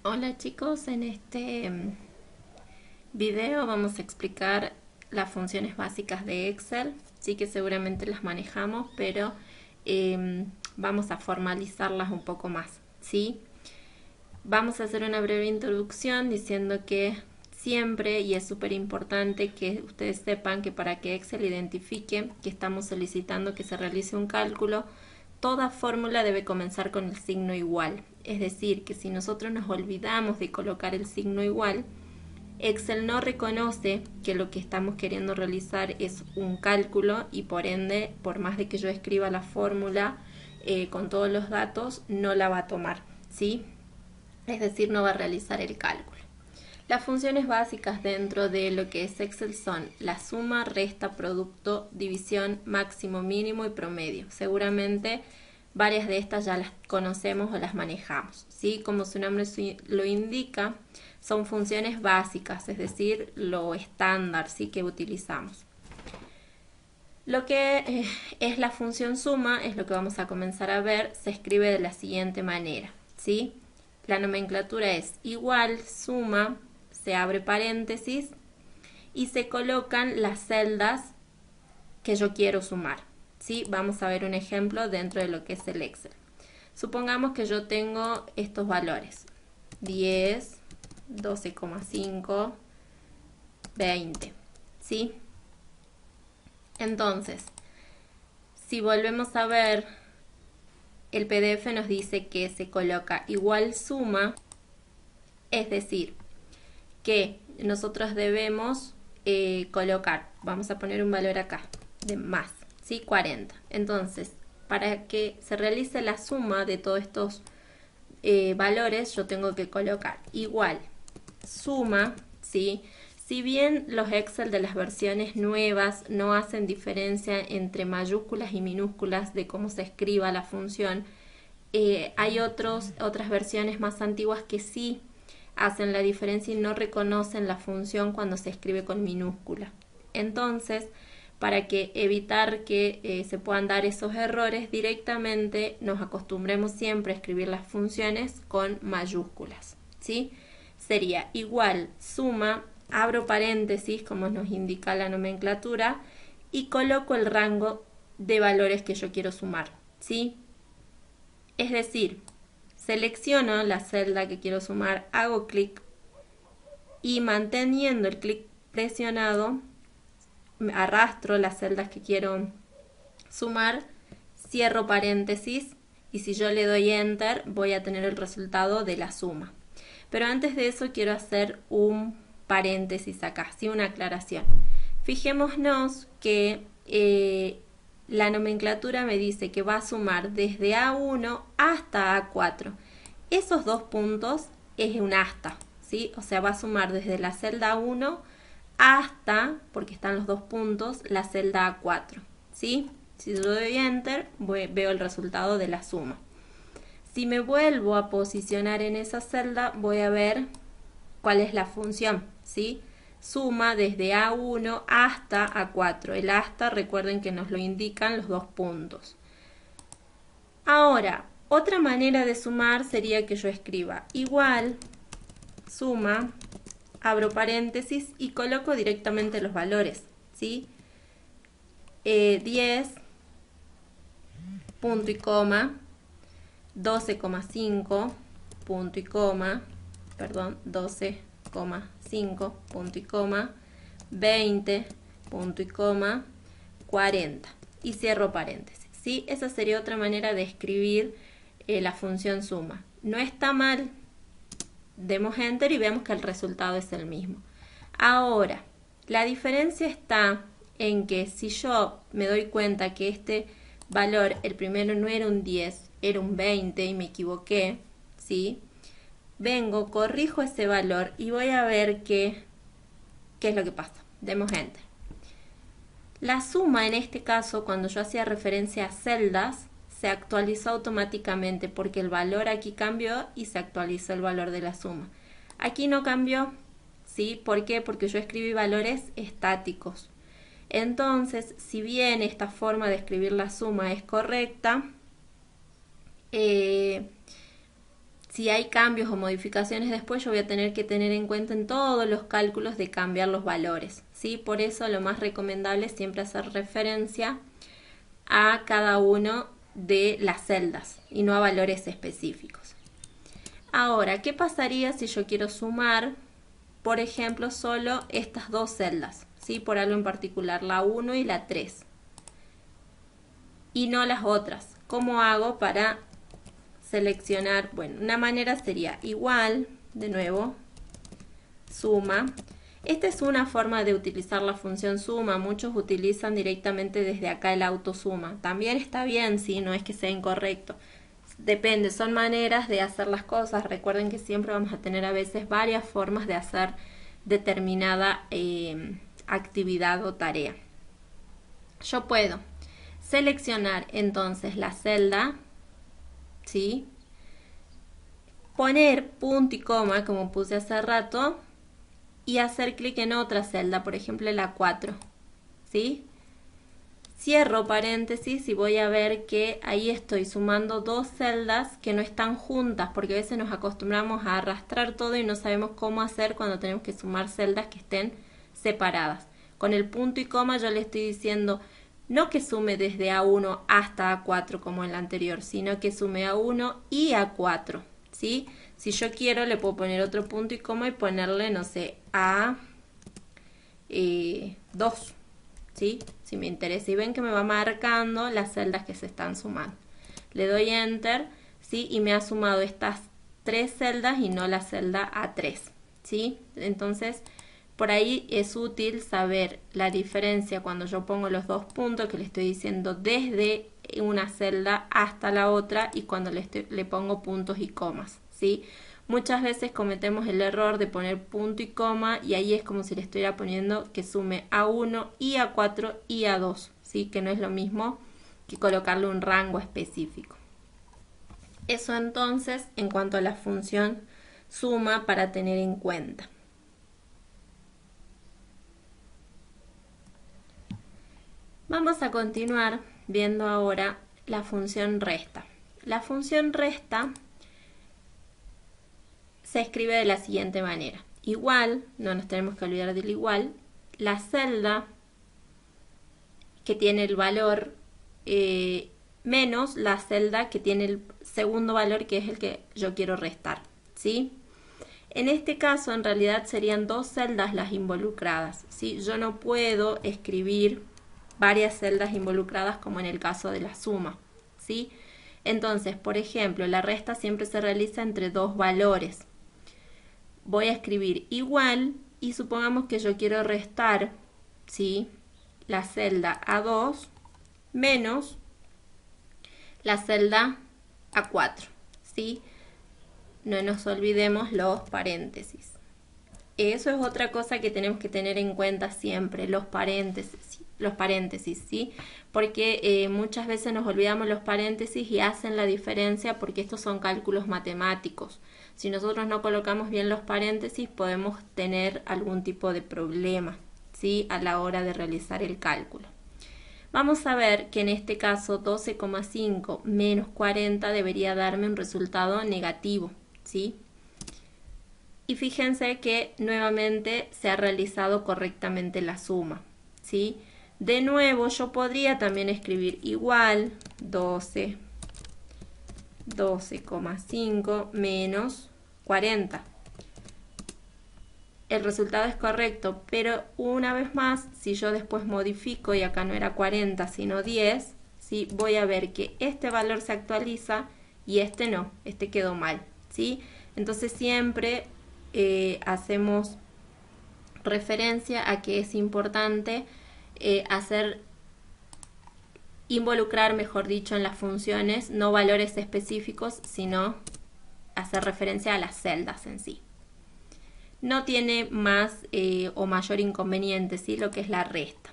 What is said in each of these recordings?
Hola chicos, en este video vamos a explicar las funciones básicas de Excel. Sí que seguramente las manejamos, pero vamos a formalizarlas un poco más, ¿sí? Vamos a hacer una breve introducción diciendo que siempre, y es súper importante que ustedes sepan que para que Excel identifique que estamos solicitando que se realice un cálculo, toda fórmula debe comenzar con el signo igual. Es decir, que si nosotros nos olvidamos de colocar el signo igual, Excel no reconoce que lo que estamos queriendo realizar es un cálculo y por ende, por más de que yo escriba la fórmula con todos los datos, no la va a tomar, ¿sí? Es decir, no va a realizar el cálculo. Las funciones básicas dentro de lo que es Excel son la suma, resta, producto, división, máximo, mínimo y promedio. Seguramente varias de estas ya las conocemos o las manejamos, ¿sí? Como su nombre lo indica, son funciones básicas, es decir, lo estándar, ¿sí? Que utilizamos. Lo que es la función suma, es lo que vamos a comenzar a ver, se escribe de la siguiente manera, ¿sí? La nomenclatura es igual, suma, se abre paréntesis y se colocan las celdas que yo quiero sumar, ¿sí? Vamos a ver un ejemplo dentro de lo que es el Excel. Supongamos que yo tengo estos valores, 10, 12,5, 20, ¿sí? Entonces, si volvemos a ver, el PDF nos dice que se coloca igual suma, es decir, que nosotros debemos colocar, vamos a poner un valor acá, de más, ¿sí? 40. Entonces, para que se realice la suma de todos estos valores, yo tengo que colocar igual suma, ¿sí? Si bien los Excel de las versiones nuevas no hacen diferencia entre mayúsculas y minúsculas de cómo se escriba la función, hay otras versiones más antiguas que sí hacen la diferencia y no reconocen la función cuando se escribe con minúscula. Entonces, para que evitar que se puedan dar esos errores, directamente nos acostumbremos siempre a escribir las funciones con mayúsculas, ¿sí? Sería igual suma, abro paréntesis como nos indica la nomenclatura y coloco el rango de valores que yo quiero sumar, ¿sí? Es decir, selecciono la celda que quiero sumar, hago clic y manteniendo el clic presionado arrastro las celdas que quiero sumar, cierro paréntesis y si yo le doy enter voy a tener el resultado de la suma. Pero antes de eso quiero hacer un paréntesis acá, ¿sí? Una aclaración. Fijémonos que la nomenclatura me dice que va a sumar desde A1 hasta A4. Esos dos puntos es un hasta, ¿sí? O sea, va a sumar desde la celda 1 hasta, porque están los dos puntos, la celda A4, ¿sí? Si yo doy enter, veo el resultado de la suma. Si me vuelvo a posicionar en esa celda, voy a ver cuál es la función, ¿sí? Suma desde A1 hasta A4. El hasta, recuerden que nos lo indican los dos puntos. Ahora, otra manera de sumar sería que yo escriba igual, suma, abro paréntesis y coloco directamente los valores, ¿sí? 10, punto y coma, 12,5, punto y coma, perdón, 12,5, punto y coma, 20, punto y coma, 40 y cierro paréntesis, ¿sí? Esa sería otra manera de escribir la función suma. No está mal, demos enter y vemos que el resultado es el mismo. Ahora, la diferencia está en que si yo me doy cuenta que este valor, el primero no era un 10, era un 20 y me equivoqué, ¿sí? Vengo, corrijo ese valor y voy a ver qué es lo que pasa. Demos enter. La suma en este caso, cuando yo hacía referencia a celdas, se actualizó automáticamente porque el valor aquí cambió y se actualizó el valor de la suma. Aquí no cambió, ¿sí? ¿Por qué? Porque yo escribí valores estáticos. Entonces, si bien esta forma de escribir la suma es correcta, si hay cambios o modificaciones después, yo voy a tener que tener en cuenta en todos los cálculos de cambiar los valores, ¿sí? Por eso lo más recomendable es siempre hacer referencia a cada uno de las celdas y no a valores específicos. Ahora, ¿qué pasaría si yo quiero sumar, por ejemplo, solo estas dos celdas? ¿Sí? Por algo en particular, la 1 y la 3. Y no las otras. ¿Cómo hago para seleccionar? Bueno, una manera sería igual, de nuevo, suma. Esta es una forma de utilizar la función suma. Muchos utilizan directamente desde acá el autosuma. También está bien, sí, no es que sea incorrecto. Depende, son maneras de hacer las cosas. Recuerden que siempre vamos a tener a veces varias formas de hacer determinada actividad o tarea. Yo puedo seleccionar entonces la celda, ¿sí? Poner punto y coma como puse hace rato y hacer clic en otra celda, por ejemplo la 4, ¿sí? Cierro paréntesis y voy a ver que ahí estoy sumando dos celdas que no están juntas, porque a veces nos acostumbramos a arrastrar todo y no sabemos cómo hacer cuando tenemos que sumar celdas que estén separadas. Con el punto y coma yo le estoy diciendo no que sume desde A1 hasta A4 como en la anterior, sino que sume A1 y A4, ¿sí? Si yo quiero le puedo poner otro punto y coma y ponerle, no sé, A2, ¿sí? Si me interesa. Y ven que me va marcando las celdas que se están sumando. Le doy Enter, ¿sí? Y me ha sumado estas tres celdas y no la celda A3, ¿sí? Entonces, por ahí es útil saber la diferencia cuando yo pongo los dos puntos que le estoy diciendo desde una celda hasta la otra y cuando le pongo puntos y comas, ¿sí? Muchas veces cometemos el error de poner punto y coma y ahí es como si le estuviera poniendo que sume A1 y A4 y A2, ¿sí? Que no es lo mismo que colocarle un rango específico. Eso entonces en cuanto a la función suma para tener en cuenta. Vamos a continuar viendo ahora la función resta. La función resta se escribe de la siguiente manera. Igual, no nos tenemos que olvidar del igual, la celda que tiene el valor menos la celda que tiene el segundo valor, que es el que yo quiero restar, ¿sí? En este caso, en realidad serían dos celdas las involucradas, ¿sí? Yo no puedo escribir varias celdas involucradas como en el caso de la suma, ¿sí? Entonces, por ejemplo, la resta siempre se realiza entre dos valores. Voy a escribir igual y supongamos que yo quiero restar, ¿sí? La celda A2 menos la celda A4, ¿sí? No nos olvidemos los paréntesis. Eso es otra cosa que tenemos que tener en cuenta siempre, los paréntesis, ¿sí? Porque muchas veces nos olvidamos los paréntesis y hacen la diferencia porque estos son cálculos matemáticos. Si nosotros no colocamos bien los paréntesis podemos tener algún tipo de problema, ¿sí? A la hora de realizar el cálculo. Vamos a ver que en este caso 12,5 menos 40 debería darme un resultado negativo, ¿sí? Y fíjense que nuevamente se ha realizado correctamente la suma, ¿sí? De nuevo yo podría también escribir igual 12,5 menos 40. El resultado es correcto, pero una vez más, si yo después modifico y acá no era 40 sino 10, ¿sí? Voy a ver que este valor se actualiza y este no, este quedó mal, ¿sí? Entonces siempre hacemos referencia a que es importante involucrar, mejor dicho, en las funciones no valores específicos, sino hacer referencia a las celdas en sí. No tiene más o mayor inconveniente, ¿sí? Lo que es la resta.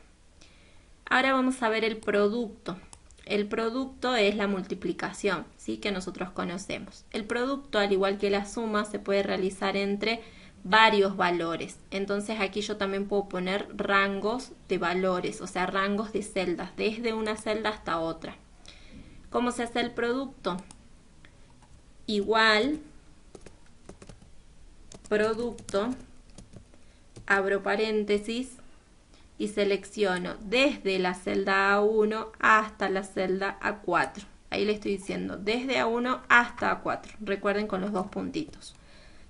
Ahora vamos a ver el producto. El producto es la multiplicación, ¿sí? Que nosotros conocemos. El producto, al igual que la suma, se puede realizar entre varios valores. Entonces aquí yo también puedo poner rangos de valores, o sea, rangos de celdas, desde una celda hasta otra. ¿Cómo se hace el producto? Igual, producto, abro paréntesis y selecciono desde la celda A1 hasta la celda A4. Ahí le estoy diciendo desde A1 hasta A4. Recuerden, con los dos puntitos.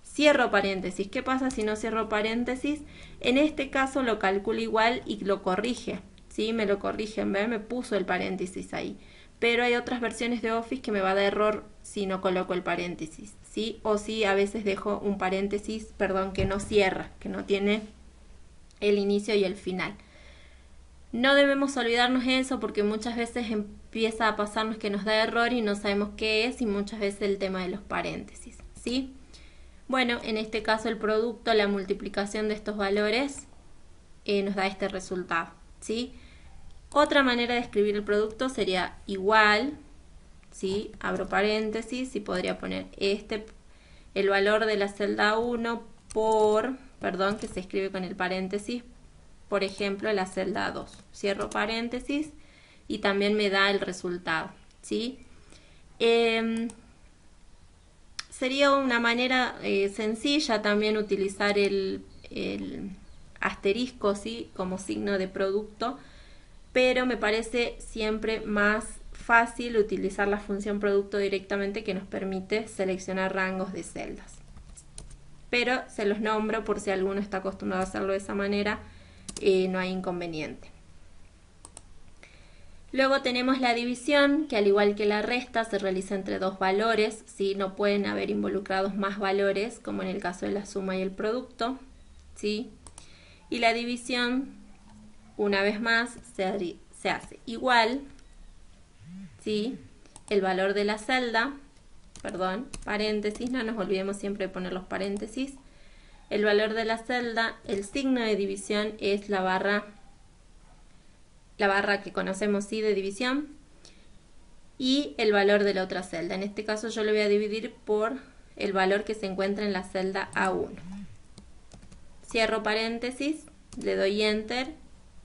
Cierro paréntesis. ¿Qué pasa si no cierro paréntesis? En este caso lo calcula igual y lo corrige. ¿Sí? Me lo corrige. En vez me puso el paréntesis ahí. Pero hay otras versiones de Office que me va a dar error si no coloco el paréntesis. ¿Sí? O si a veces dejo un paréntesis, perdón, que no cierra, que no tiene el inicio y el final. No debemos olvidarnos de eso, porque muchas veces empieza a pasarnos que nos da error y no sabemos qué es, y muchas veces el tema de los paréntesis, ¿sí? Bueno, en este caso el producto, la multiplicación de estos valores nos da este resultado, ¿sí? Otra manera de escribir el producto sería igual, ¿sí? Abro paréntesis y podría poner el valor de la celda 1 por, perdón, que se escribe con el paréntesis, por ejemplo, la celda 2. Cierro paréntesis y también me da el resultado, ¿sí? Sería una manera sencilla también utilizar el asterisco, ¿sí? Como signo de producto, pero me parece siempre más fácil utilizar la función producto directamente, que nos permite seleccionar rangos de celdas. Pero se los nombro por si alguno está acostumbrado a hacerlo de esa manera, no hay inconveniente. Luego tenemos la división, que al igual que la resta se realiza entre dos valores, ¿sí? No pueden haber involucrados más valores, como en el caso de la suma y el producto, ¿sí? Y la división, una vez más, se hace igual, ¿sí? El valor de la celda, perdón, paréntesis, no nos olvidemos siempre de poner los paréntesis. El valor de la celda, el signo de división es la barra que conocemos, ¿sí? De división, y el valor de la otra celda. En este caso yo lo voy a dividir por el valor que se encuentra en la celda A1. Cierro paréntesis, le doy Enter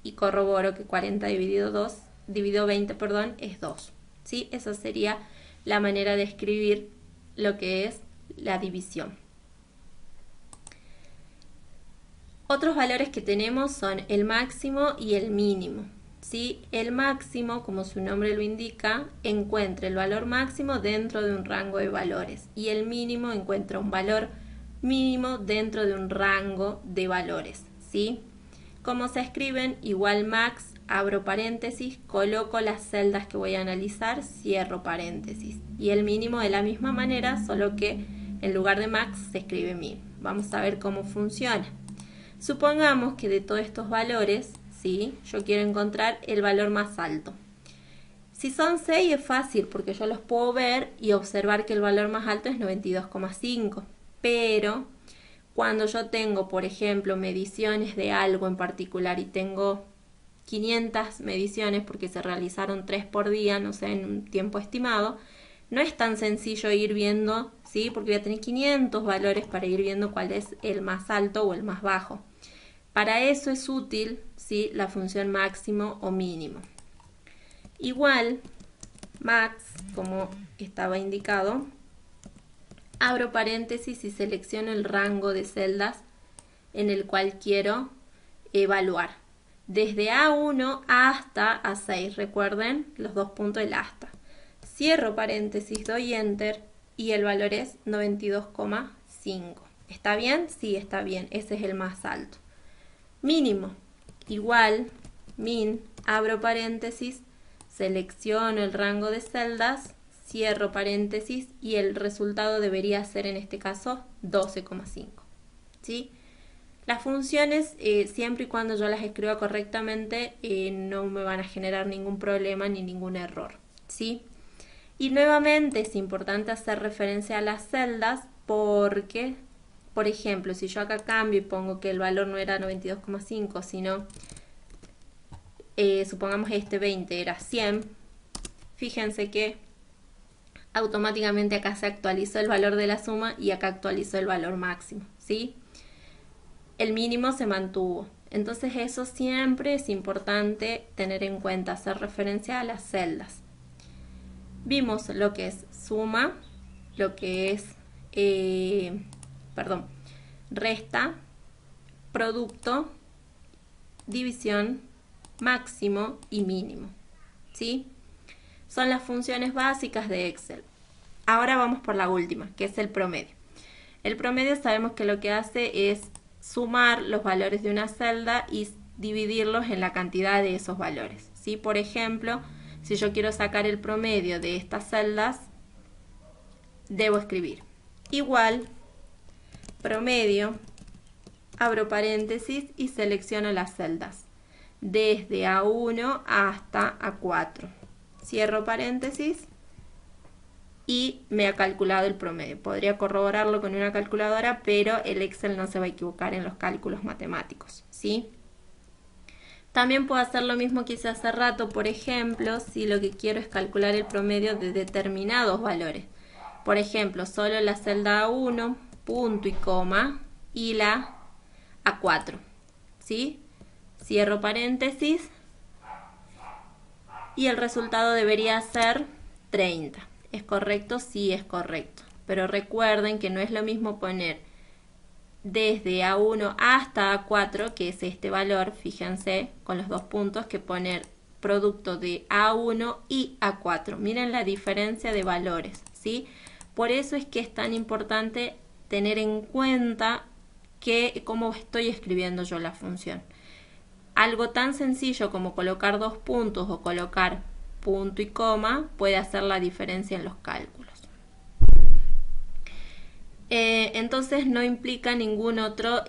y corroboro que 40 dividido 20, perdón, es 2. ¿Sí? Esa sería la manera de escribir lo que es la división. Otros valores que tenemos son el máximo y el mínimo, ¿sí? El máximo, como su nombre lo indica, encuentra el valor máximo dentro de un rango de valores, y el mínimo encuentra un valor mínimo dentro de un rango de valores, ¿sí? ¿Cómo se escriben? Igual max, abro paréntesis, coloco las celdas que voy a analizar, cierro paréntesis. Y el mínimo de la misma manera, solo que en lugar de max se escribe min. Vamos a ver cómo funciona. Supongamos que de todos estos valores, ¿sí? Yo quiero encontrar el valor más alto. Si son 6 es fácil, porque yo los puedo ver y observar que el valor más alto es 92,5. Pero cuando yo tengo, por ejemplo, mediciones de algo en particular y tengo 500 mediciones porque se realizaron 3 por día, no sé, en un tiempo estimado, no es tan sencillo ir viendo, ¿sí? Porque voy a tener 500 valores para ir viendo cuál es el más alto o el más bajo. Para eso es útil, ¿sí? La función máximo o mínimo. Igual, max, como estaba indicado, abro paréntesis y selecciono el rango de celdas en el cual quiero evaluar. Desde A1 hasta A6, recuerden los dos puntos del hasta. Cierro paréntesis, doy Enter y el valor es 92,5. ¿Está bien? Sí, está bien. Ese es el más alto. Mínimo, igual, min, abro paréntesis, selecciono el rango de celdas, cierro paréntesis y el resultado debería ser en este caso 12,5. ¿Sí? Las funciones, siempre y cuando yo las escriba correctamente, no me van a generar ningún problema ni ningún error. ¿Sí? Y nuevamente es importante hacer referencia a las celdas porque, por ejemplo, si yo acá cambio y pongo que el valor no era 92,5, sino, supongamos este 20 era 100, fíjense que automáticamente acá se actualizó el valor de la suma y acá actualizó el valor máximo, ¿sí? El mínimo se mantuvo. Entonces eso siempre es importante tener en cuenta, hacer referencia a las celdas. Vimos lo que es suma, lo que es, resta, producto, división, máximo y mínimo. ¿Sí? Son las funciones básicas de Excel. Ahora vamos por la última, que es el promedio. El promedio sabemos que lo que hace es sumar los valores de una celda y dividirlos en la cantidad de esos valores. ¿Sí? Por ejemplo, si yo quiero sacar el promedio de estas celdas, debo escribir igual promedio, abro paréntesis y selecciono las celdas desde A1 hasta A4. Cierro paréntesis y me ha calculado el promedio. Podría corroborarlo con una calculadora, pero el Excel no se va a equivocar en los cálculos matemáticos, ¿sí? También puedo hacer lo mismo que hice hace rato, por ejemplo, si lo que quiero es calcular el promedio de determinados valores. Por ejemplo, solo la celda A1, punto y coma, y la A4, ¿sí? Cierro paréntesis y el resultado debería ser 30. ¿Es correcto? Sí, es correcto. Pero recuerden que no es lo mismo poner desde A1 hasta A4, que es este valor, fíjense, con los dos puntos, que poner producto de A1 y A4. Miren la diferencia de valores, ¿sí? Por eso es que es tan importante tener en cuenta cómo estoy escribiendo yo la función. Algo tan sencillo como colocar dos puntos o colocar punto y coma puede hacer la diferencia en los cálculos. Entonces no implica ningún otro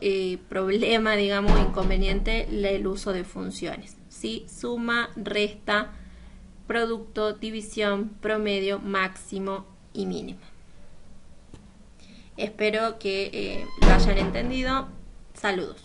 problema, digamos, inconveniente el uso de funciones, ¿sí? Suma, resta, producto, división, promedio, máximo y mínimo. Espero que lo hayan entendido. Saludos.